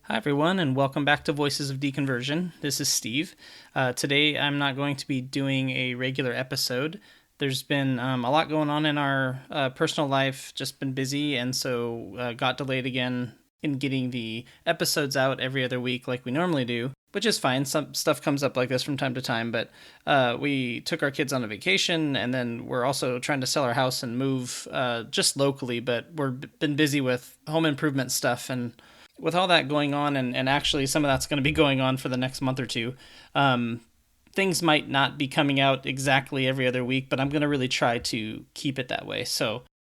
Hi, everyone, and welcome back to Voices of Deconversion. This is Steve. Today, I'm not going to be doing a regular episode. There's been a lot going on in our personal life, just been busy, and so got delayed again in getting the episodes out every other week like we normally do, which is fine. Some stuff comes up like this from time to time, but we took our kids on a vacation, and then we're also trying to sell our house and move just locally, but we've been busy with home improvement stuff and with all that going on, and actually some of that's going to be going on for the next month or two, things might not be coming out exactly every other week, but I'm going to really try to keep it that way.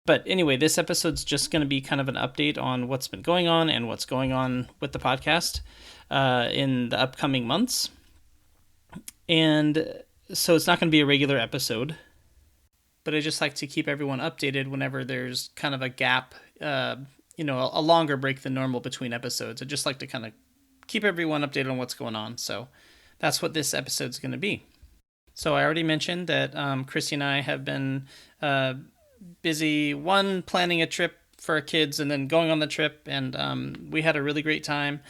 But anyway, this episode's just going to be kind of an update on what's been going on and what's going on with the podcast in the upcoming months. And so it's not going to be a regular episode, but I just like to keep everyone updated whenever there's kind of a gap, a longer break than normal between episodes. I just like to kind of keep everyone updated on what's going on. So that's what this episode's going to be. So I already mentioned that Chrissy and I have been busy, planning a trip for our kids and then going on the trip, and we had a really great time.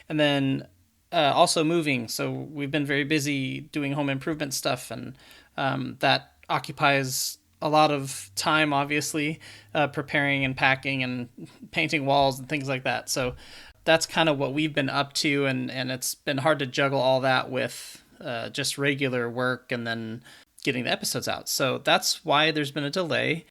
And then also moving. So we've been very busy doing home improvement stuff, and that occupies a lot of time, obviously, preparing and packing and painting walls and things like that. So that's kind of what we've been up to, and it's been hard to juggle all that with just regular work and then getting the episodes out. So that's why there's been a delay.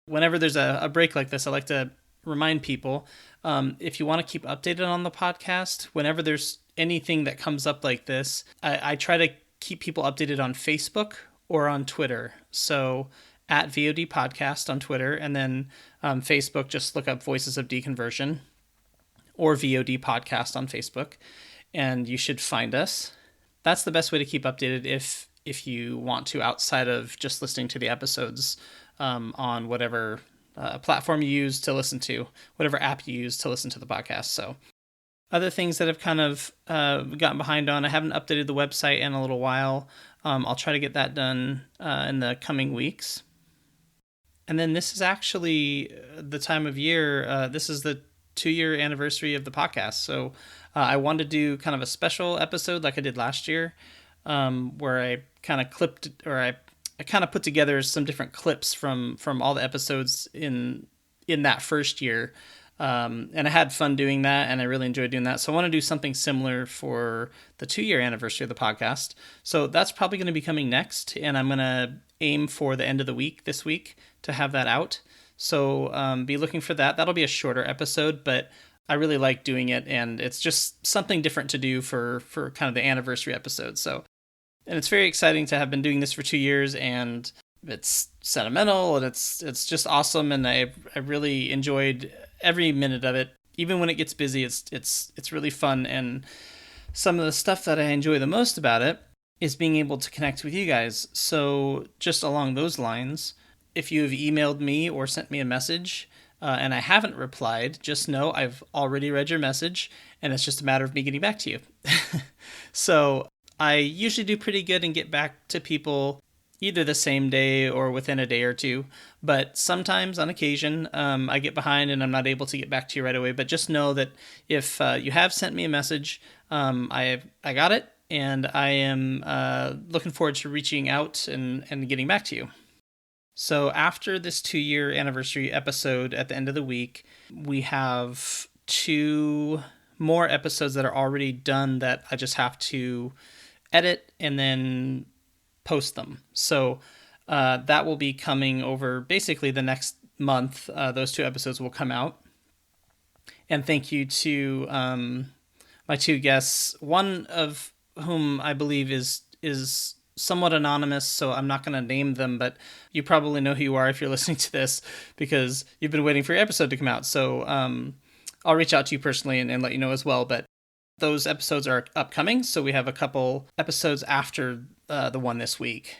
Whenever there's a break like this, I like to remind people, if you want to keep updated on the podcast, whenever there's anything that comes up like this, I try to keep people updated on Facebook or on Twitter. So at VOD Podcast on Twitter, and then Facebook, just look up Voices of Deconversion or VOD Podcast on Facebook, and you should find us. That's the best way to keep updated if you want to, outside of just listening to the episodes on whatever platform you use to listen to, whatever app you use to listen to the podcast. So other things that have kind of gotten behind on, I haven't updated the website in a little while. I'll try to get that done in the coming weeks. And then this is actually the time of year. This is the 2-year anniversary of the podcast. So I wanted to do kind of a special episode like I did last year, where I kind of I kind of put together some different clips from all the episodes in that first year. And I had fun doing that, and I really enjoyed doing that. So I want to do something similar for the 2-year anniversary of the podcast. So that's probably going to be coming next, and I'm going to aim for the end of the week this week to have that out. So be looking for that. That'll be a shorter episode, but I really like doing it, and it's just something different to do for kind of the anniversary episode. So, and it's very exciting to have been doing this for 2 years, and it's sentimental, and it's just awesome, and I really enjoyed every minute of it. Even when it gets busy, it's really fun, and some of the stuff that I enjoy the most about it is being able to connect with you guys. So just along those lines, if you have emailed me or sent me a message and I haven't replied, just know I've already read your message, and it's just a matter of me getting back to you. So I usually do pretty good and get back to people either the same day or within a day or two. But sometimes, on occasion, I get behind and I'm not able to get back to you right away. But just know that if you have sent me a message, I got it, and I am looking forward to reaching out and getting back to you. So after this 2-year anniversary episode at the end of the week, we have 2 more episodes that are already done that I just have to edit and then post them. So that will be coming over basically the next month. Those 2 episodes will come out. And thank you to my 2 guests, one of whom I believe is somewhat anonymous, so I'm not going to name them, but you probably know who you are if you're listening to this, because you've been waiting for your episode to come out. So I'll reach out to you personally and let you know as well. But those episodes are upcoming, so we have a couple episodes after the one this week.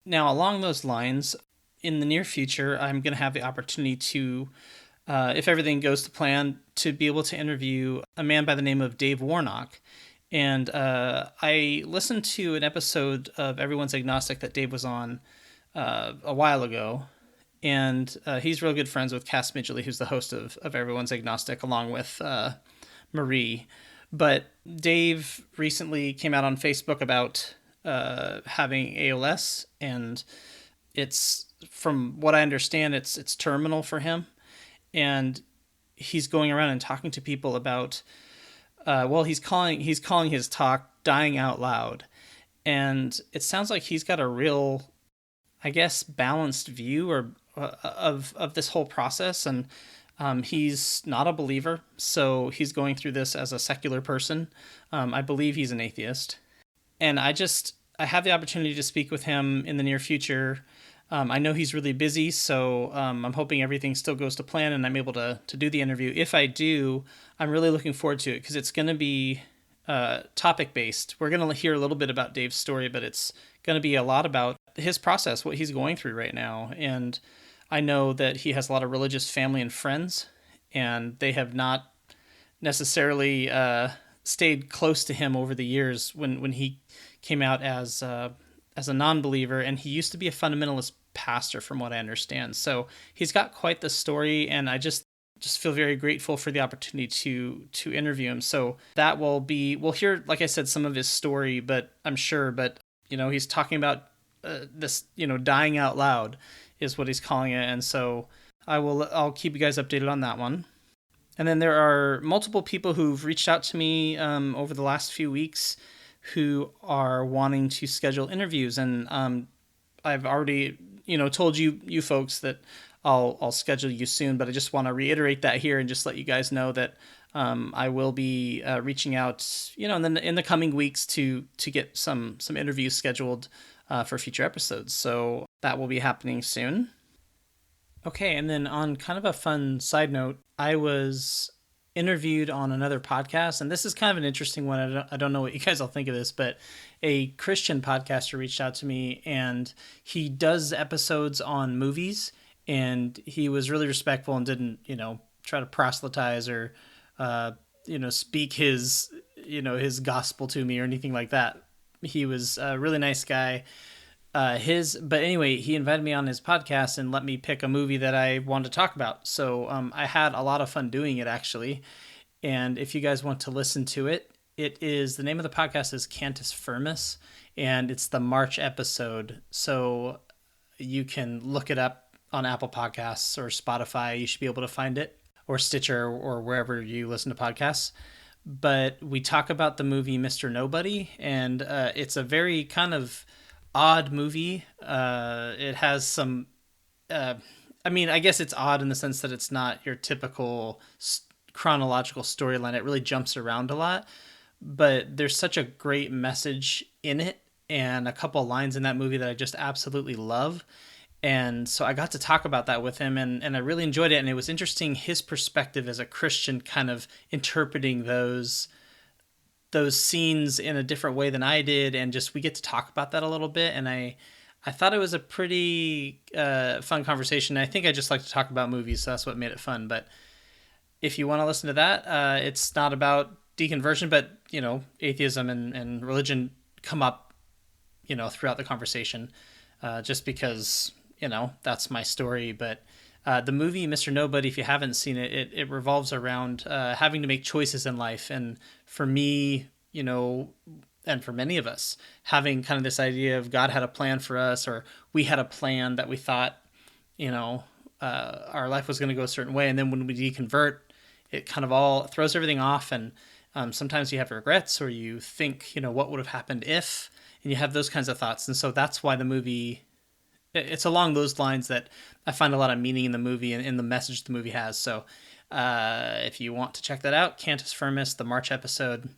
Now, along those lines, in the near future, I'm going to have the opportunity to, if everything goes to plan, to be able to interview a man by the name of Dave Warnock. And I listened to an episode of Everyone's Agnostic that Dave was on a while ago. And he's real good friends with Cass Midgley, who's the host of Everyone's Agnostic, along with Marie. But Dave recently came out on Facebook about having ALS, and it's, from what I understand, it's terminal for him, and he's going around and talking to people about. Well, he's calling his talk "Dying Out Loud," and it sounds like he's got a real, I guess, balanced view or of this whole process, and he's not a believer, so he's going through this as a secular person. I believe he's an atheist, and I have the opportunity to speak with him in the near future. I know he's really busy, so I'm hoping everything still goes to plan and I'm able to do the interview. If I do, I'm really looking forward to it because it's going to be topic based. We're going to hear a little bit about Dave's story, but it's going to be a lot about his process, what he's going through right now. And I know that he has a lot of religious family and friends, and they have not necessarily stayed close to him over the years when he came out as a non-believer, and he used to be a fundamentalist pastor from what I understand. So he's got quite the story, and I just feel very grateful for the opportunity to interview him. So that will be, we'll hear, like I said, some of his story, but I'm sure, but he's talking about this, dying out loud is what he's calling it. And so I'll keep you guys updated on that one. And then there are multiple people who've reached out to me over the last few weeks who are wanting to schedule interviews, and I've already told you folks that I'll schedule you soon, but I just want to reiterate that here and just let you guys know that I will be reaching out in the coming weeks to get some interviews scheduled for future episodes. So that will be happening soon. Okay, and then on kind of a fun side note, I was interviewed on another podcast, and this is kind of an interesting one. I don't know what you guys all think of this, but a Christian podcaster reached out to me, and he does episodes on movies, and he was really respectful and didn't, try to proselytize or, speak his gospel to me or anything like that. He was a really nice guy. But anyway, he invited me on his podcast and let me pick a movie that I wanted to talk about. So I had a lot of fun doing it, actually. And if you guys want to listen to it, the name of the podcast is Cantus Firmus, and it's the March episode. So you can look it up on Apple Podcasts or Spotify. You should be able to find it, or Stitcher, or wherever you listen to podcasts. But we talk about the movie Mr. Nobody, and it's a very kind of odd movie. It has some, I guess it's odd in the sense that it's not your typical chronological storyline. It really jumps around a lot, but there's such a great message in it and a couple of lines in that movie that I just absolutely love. And so I got to talk about that with him, and I really enjoyed it. And it was interesting, his perspective as a Christian, kind of interpreting those scenes in a different way than I did, and just we get to talk about that a little bit. And I thought it was a pretty fun conversation. I think I just like to talk about movies, so that's what made it fun. But if you want to listen to that, it's not about deconversion, but atheism and religion come up throughout the conversation, just because that's my story. But the movie Mr. Nobody, if you haven't seen it, it revolves around having to make choices in life. And for me, and for many of us, having kind of this idea of God had a plan for us, or we had a plan that we thought, our life was going to go a certain way. And then when we deconvert, it kind of all throws everything off. And sometimes you have regrets, or you think, what would have happened if, and you have those kinds of thoughts. And so that's why the movie, it's along those lines that I find a lot of meaning in the movie and in the message the movie has. So if you want to check that out, Cantus Firmus, the March episode,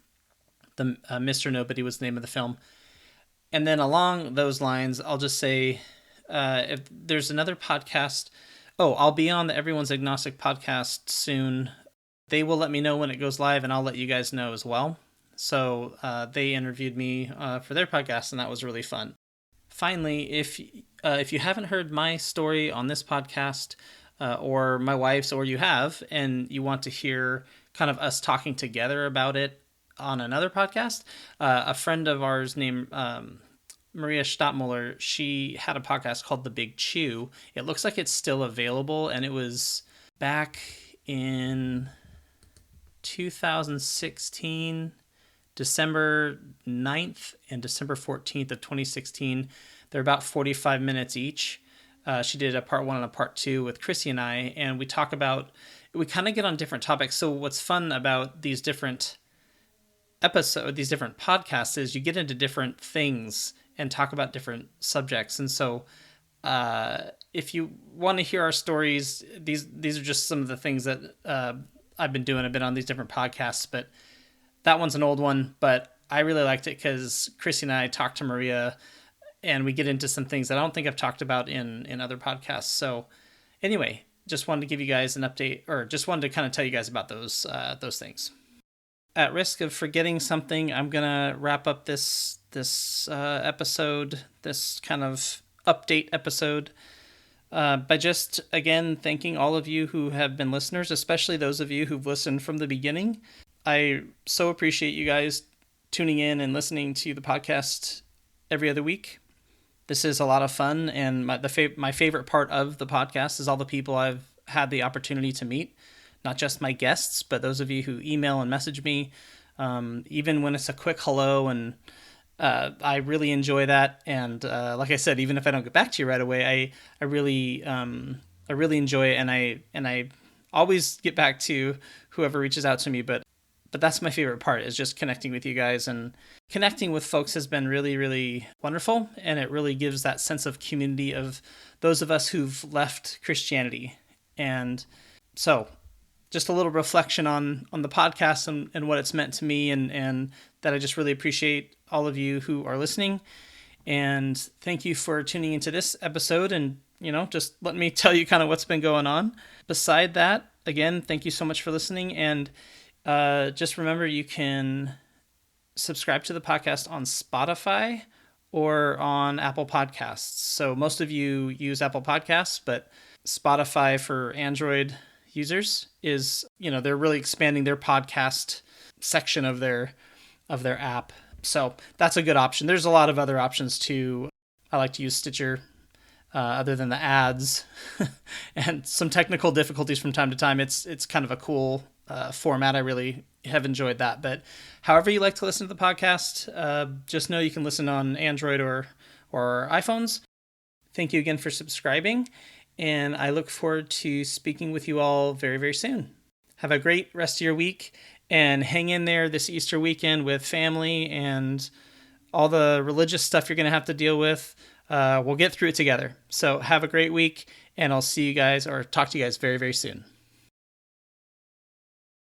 the Mr. Nobody was the name of the film. And then along those lines, I'll just say, if there's another podcast, I'll be on the Everyone's Agnostic podcast soon. They will let me know when it goes live, and I'll let you guys know as well. So they interviewed me for their podcast, and that was really fun. Finally, if you haven't heard my story on this podcast, or my wife's, or you have, and you want to hear kind of us talking together about it on another podcast, a friend of ours named Maria Stadtmuller, she had a podcast called The Big Chew. It looks like it's still available, and it was back in 2016, December 9th and December 14th of 2016. They're about 45 minutes each. She did a part 1 and a part 2 with Chrissy and I, and we talk about, we kind of get on different topics. So what's fun about these different these different podcasts is you get into different things and talk about different subjects. And so if you want to hear our stories, these are just some of the things that I've been doing. I've been on these different podcasts, but that one's an old one, but I really liked it because Chrissy and I talked to Maria, and we get into some things that I don't think I've talked about in other podcasts. So anyway, just wanted to give you guys an update, or just wanted to kind of tell you guys about those things. At risk of forgetting something, I'm gonna wrap up this episode, this kind of update episode, by just again thanking all of you who have been listeners, especially those of you who've listened from the beginning. I so appreciate you guys tuning in and listening to the podcast every other week. This is a lot of fun, and my favorite part of the podcast is all the people I've had the opportunity to meet. Not just my guests, but those of you who email and message me, even when it's a quick hello, and I really enjoy that. And like I said, even if I don't get back to you right away, I really enjoy it, and I always get back to whoever reaches out to me. But that's my favorite part, is just connecting with you guys, and connecting with folks has been really, really wonderful, and it really gives that sense of community of those of us who've left Christianity. And so, just a little reflection on the podcast and what it's meant to me, and that I just really appreciate all of you who are listening. And thank you for tuning into this episode, and, just let me tell you kind of what's been going on. Beside that, again, thank you so much for listening. And just remember, you can subscribe to the podcast on Spotify or on Apple Podcasts. So most of you use Apple Podcasts, but Spotify for Android users is, they're really expanding their podcast section of their app. So that's a good option. There's a lot of other options too. I like to use Stitcher, other than the ads and some technical difficulties from time to time. It's kind of a cool format. I really have enjoyed that. But however you like to listen to the podcast, just know you can listen on Android or iPhones. Thank you again for subscribing, and I look forward to speaking with you all very, very soon. Have a great rest of your week, and hang in there this Easter weekend with family and all the religious stuff you're going to have to deal with. We'll get through it together. So have a great week, and I'll see you guys, or talk to you guys very, very soon.